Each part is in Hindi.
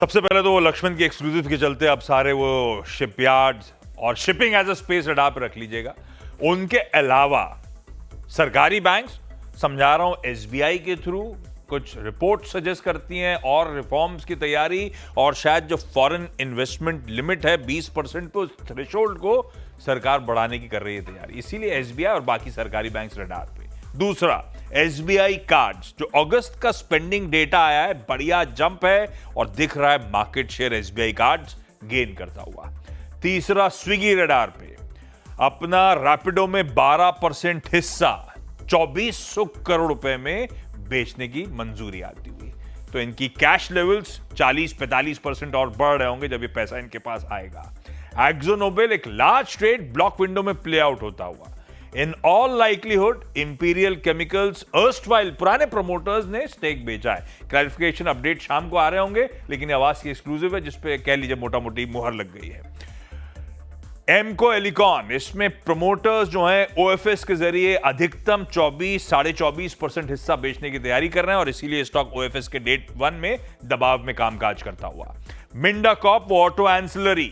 सबसे पहले तो वो लक्ष्मण की एक्सक्लूसिव के चलते अब सारे वो शिपयार्ड्स और shipping as a space radar पे रख लीजिएगा। उनके अलावा सरकारी बैंक्स, समझा रहा हूं एसबीआई के थ्रू कुछ रिपोर्ट सजेस्ट करती हैं और रिफॉर्म्स की तैयारी, और शायद जो फॉरेन इन्वेस्टमेंट लिमिट है 20% पे, उस थ्रेशोल्ड को सरकार बढ़ाने की कर रही है तैयारी। इसीलिए एसबीआई और बाकी सरकारी बैंक्स रडार पे। दूसरा, एसबीआई कार्ड्स, जो अगस्त का स्पेंडिंग डेटा आया है, बढ़िया जंप है और दिख रहा है market share SBI cards gain करता हुआ। तीसरा, स्विगी रडार पे अपना रैपिडो में 12% हिस्सा 2400 करोड़ रुपए में बेचने की मंजूरी आती हुई। तो इनकी कैश लेवल्स 40-45% और बढ़ रहे होंगे जब ये पैसा इनके पास आएगा। एक्सो नोबेल एक लार्ज ट्रेड ब्लॉक विंडो में प्ले आउट होता हुआ। In all likelihood imperial chemicals erstwhile पुराने प्रमोटर्स ने स्टेक बेचा है। क्लैरिफिकेशन अपडेट शाम को आ रहे होंगे, लेकिन ये आवाज की एक्सक्लूसिव है जिसपे कह लीजिए मोटा मोटी मुहर लग गई है। एमको एलिकॉन, इसमें प्रमोटर्स जो हैं ओएफएस के जरिए अधिकतम 24-24.5% हिस्सा बेचने की तैयारी कर रहे हैं और इसीलिए स्टॉक ओएफएस के डेट 1 में दबाव में कामकाज करता हुआ। Minda Corp auto ancillary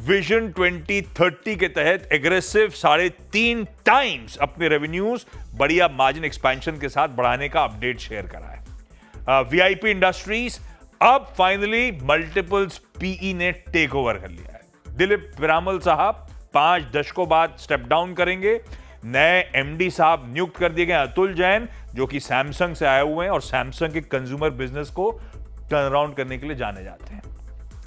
vision 2030 के तहत एग्रेसिव 3.5 टाइम्स अपने रेवेन्यूज बढ़िया मार्जिन एक्सपेंशन के साथ बढ़ाने का अपडेट शेयर करा है। वीआईपी इंडस्ट्रीज अब फाइनली मल्टीपल्स पीई ने टेक ओवर कर लिया है। दिलीप पिरामल साहब 5 दशकों बाद स्टेप डाउन करेंगे। नए एमडी साहब नियुक्त कर दिए गए अतुल जैन, जो कि सैमसंग से आए हुए हैं और सैमसंग के कंज्यूमर बिजनेस को टर्न अराउंड करने के लिए जाने जाते हैं।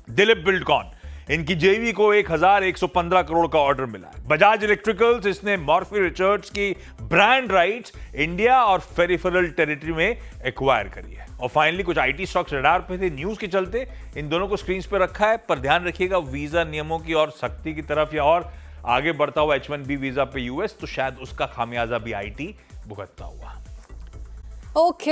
दिलीप बिल्डकॉन, इनकी जेवी को 1115 करोड़ का ऑर्डर मिला है। बजाज इलेक्ट्रिकल्स, इसने मॉर्फी रिचर्ड्स की ब्रांड राइट्स इंडिया और फेरिफेरल टेरिटरी में एक्वायर करी है। और फाइनली कुछ आईटी स्टॉक्स रडार पे थे, न्यूज के चलते इन दोनों को स्क्रीन पे रखा है, पर ध्यान रखिएगा वीजा नियमों की और सख्ती की तरफ, या और आगे बढ़ता हुआ H1B वीजा पे यूएस, तो शायद उसका खामियाजा भी आईटी भुगतता हुआ। ओके।